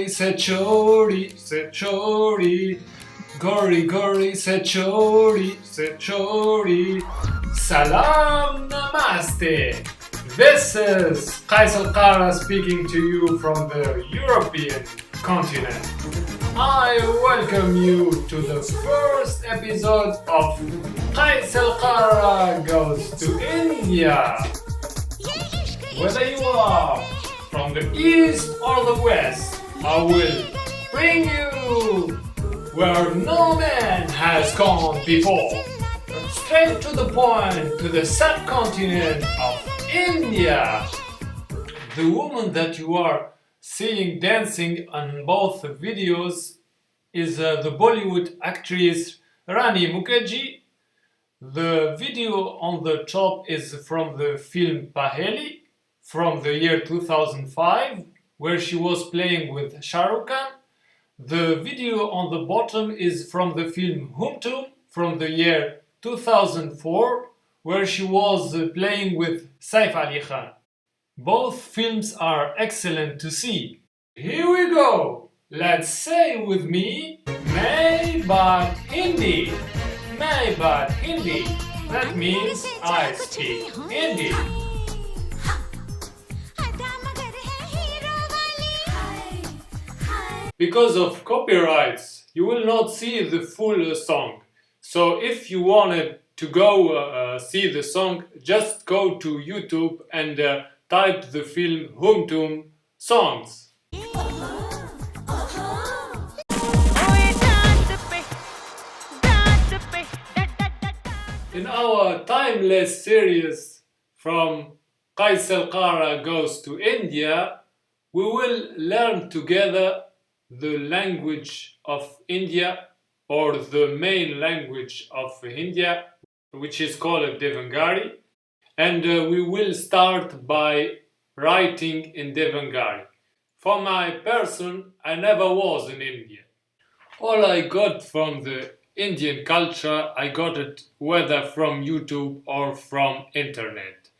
se chori. Gori se chori. Salam namaste. This is Qais Al-Qara speaking to you from the European continent. I welcome you to the first episode of Qais Al-Qara Goes to India. Whether you are from the east or the west, I will bring you where no man has gone before. Straight to the point, to the subcontinent of India. The woman that you are seeing dancing on both videos is the Bollywood actress Rani Mukherjee. The video on the top is from the film Paheli from the year 2005, where she was playing with Shah Rukh Khan. The video on the bottom is from the film Hum Tum from the year 2004, where she was playing with Saif Ali Khan. Both films are excellent to see. Here we go! Let's say with me, Main Baat Hindi. Main Baat Hindi. That means I speak Hindi. Because of copyrights, you will not see the full song. So if you wanted to go see the song, just go to YouTube and type the film Hum Tum songs. In our timeless series from Qais Al-Qara Goes to India, we will learn together the language of India, or the main language of India, which is called Devanagari. And we will start by writing in Devanagari. For my person, I never was in India. All I got from the Indian culture, I got it whether from YouTube or from internet.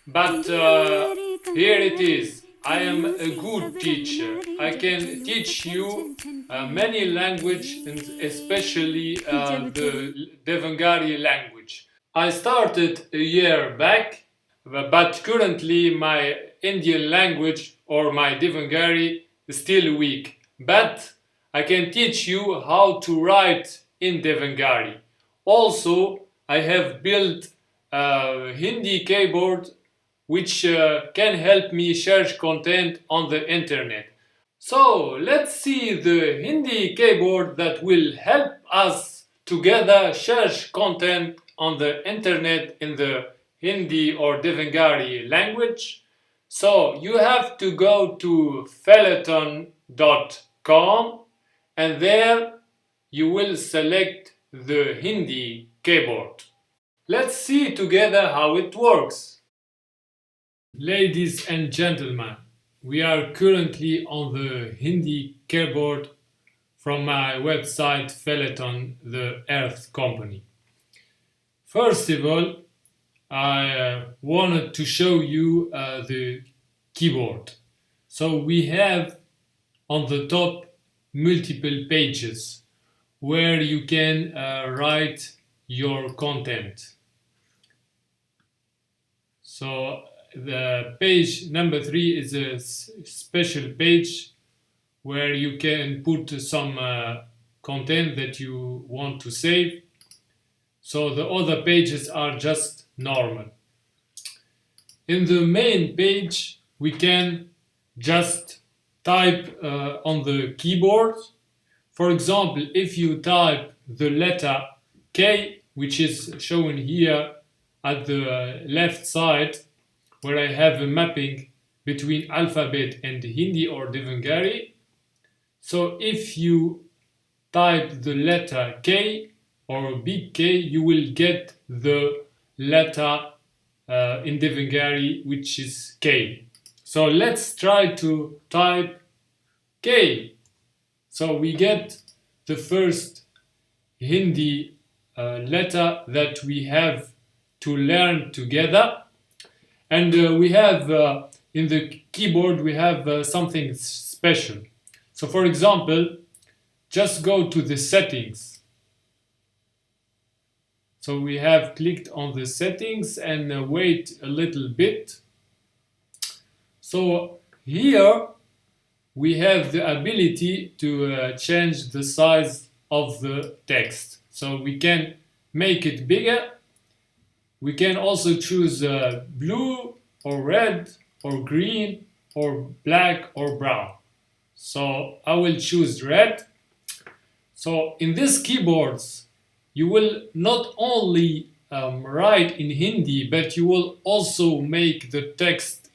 But here it is. I am a good teacher. I can teach you many languages, and especially the Devanagari language. I started a year back, but currently my Indian language or my Devanagari is still weak. But I can teach you how to write in Devanagari. Also, I have built a Hindi keyboard which can help me search content on the internet. So let's see the Hindi keyboard that will help us together search content on the internet in the Hindi or Devanagari language. So you have to go to feleton.com and there you will select the Hindi keyboard. Let's see together how it works. Ladies and gentlemen, we are currently on the Hindi keyboard from my website Feleton, the Earth Company. First of all, I wanted to show you the keyboard. So we have on the top multiple pages where you can write your content. So the page number 3 is a special page where you can put some content that you want to save. So the other pages are just normal. In the main page, we can just type on the keyboard. For example, if you type the letter K, which is shown here at the left side, where I have a mapping between alphabet and Hindi or Devanagari. So if you type the letter K or big K, you will get the letter in Devanagari, which is K. So let's try to type K. So we get the first Hindi letter that we have to learn together. And we have in the keyboard we have something special. So for example, just go to the settings. So we have clicked on the settings and wait a little bit. So here we have the ability to change the size of the text. So we can make it bigger. We can also choose blue or red or green or black or brown. So I will choose red. So in these keyboards, you will not only write in Hindi, but you will also make the text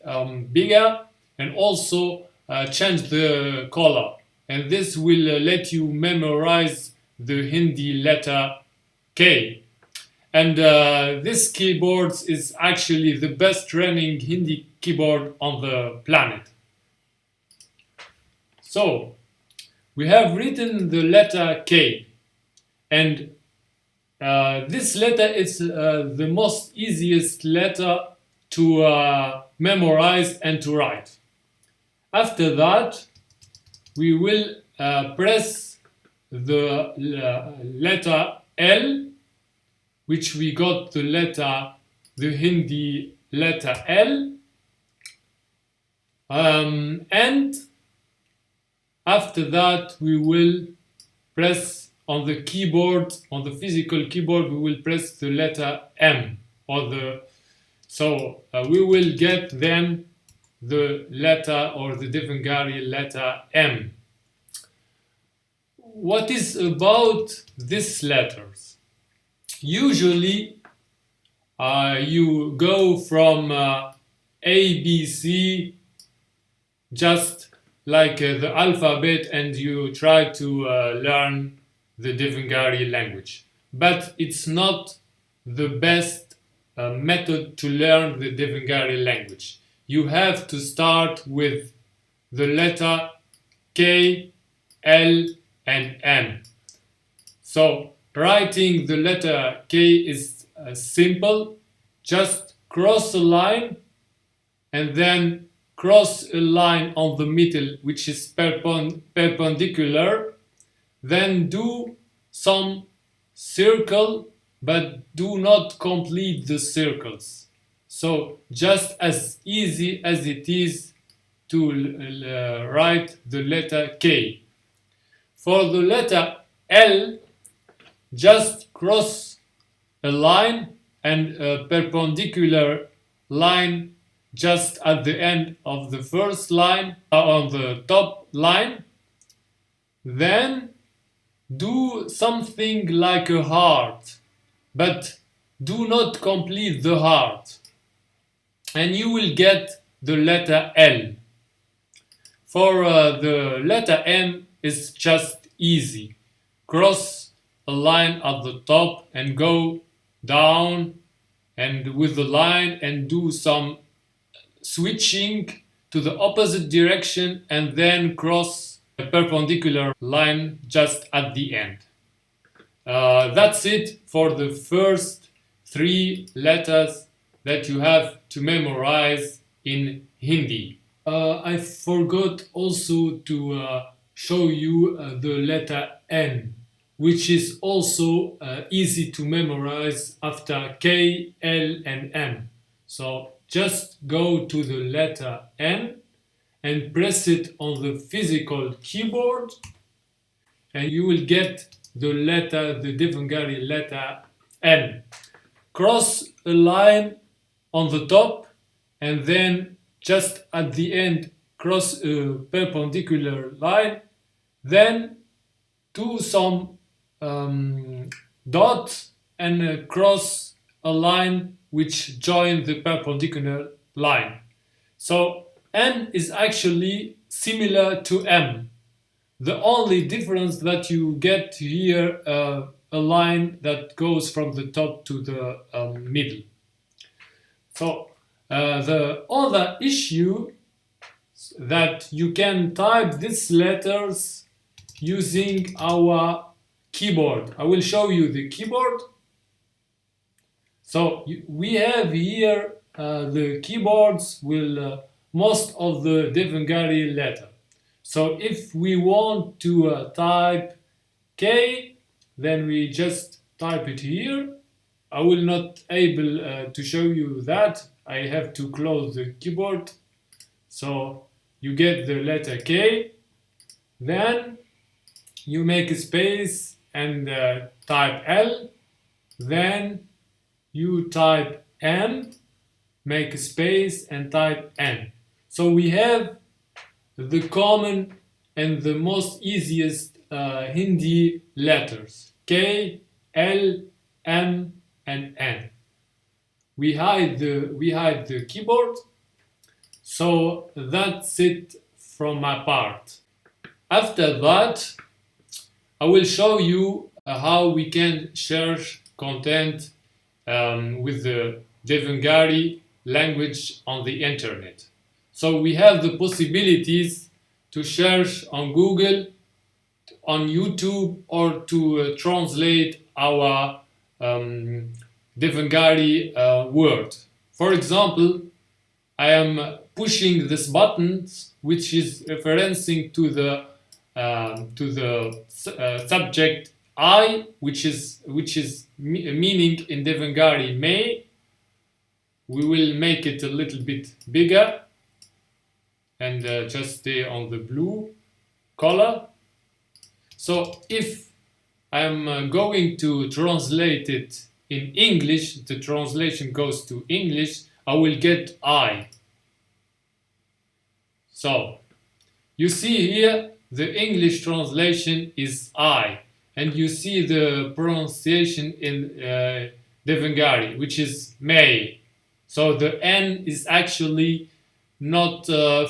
bigger and also change the color. And this will let you memorize the Hindi letter K. And this keyboard is actually the best running Hindi keyboard on the planet. So we have written the letter K, and this letter is the most easiest letter to memorize and to write. After that, we will press the letter L, which we got the Hindi letter L, and after that we will press on the keyboard, on the physical keyboard, we will press the letter M, so we will get then the letter or the Devanagari letter M. What is about these letters? Usually you go from A, B, C, just like the alphabet, and you try to learn the Devanagari language. But it's not the best method to learn the Devanagari language. You have to start with the letter K, L, and M. So writing the letter K is simple. Just cross a line and then cross a line on the middle, which is perpendicular. Then do some circle, but do not complete the circles. So just as easy as it is to write the letter K. For the letter L, just cross a line and a perpendicular line just at the end of the first line, on the top line. Then do something like a heart, but do not complete the heart, and you will get the letter L. For the letter M, it's just easy. Cross a line at the top and go down and with the line and do some switching to the opposite direction and then cross a perpendicular line just at the end. That's it for the first 3 letters that you have to memorize in Hindi. I forgot also to show you the letter N, which is also easy to memorize after K, L, and M. So just go to the letter N and press it on the physical keyboard, and you will get the Devanagari letter N. Cross a line on the top and then just at the end cross a perpendicular line, then do some dots and cross a line which join the perpendicular line. So N is actually similar to M. The only difference that you get here a line that goes from the top to the middle. So the other issue that you can type these letters using our keyboard. I will show you the keyboard. So we have here the keyboards will most of the Devanagari letter. So if we want to type K, then we just type it here. I will not able to show you that. I have to close the keyboard. So you get the letter K, then you make a space and type L, then you type M, make a space and type N. So we have the common and the most easiest Hindi letters, K, L, M, and N. We hide the keyboard. So that's it from my part. After that, I will show you how we can share content with the Devanagari language on the internet. So we have the possibilities to search on Google, on YouTube, or to translate our Devanagari word. For example, I am pushing this button, which is referencing to the subject I, which is meaning in Devanagari may. We will make it a little bit bigger and just stay on the blue color. So if I'm going to translate it in English, the translation goes to English, I will get I. So you see here the English translation is I, and you see the pronunciation in Devanagari, which is may. So the N is actually not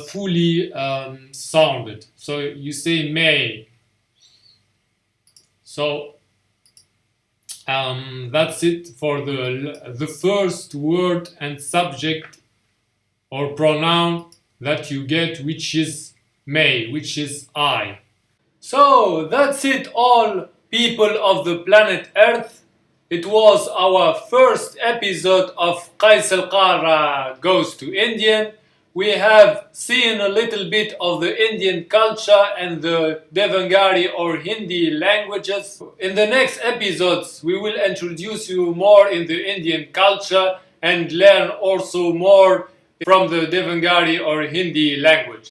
fully sounded. So you say may. So that's it for the first word and subject or pronoun that you get, which is may, which is I. So that's it, all people of the planet Earth. It was our first episode of Qais al-Qara Goes to Indian. We have seen a little bit of the Indian culture and the Devanagari or Hindi languages. In the next episodes, we will introduce you more in the Indian culture and learn also more from the Devanagari or Hindi language.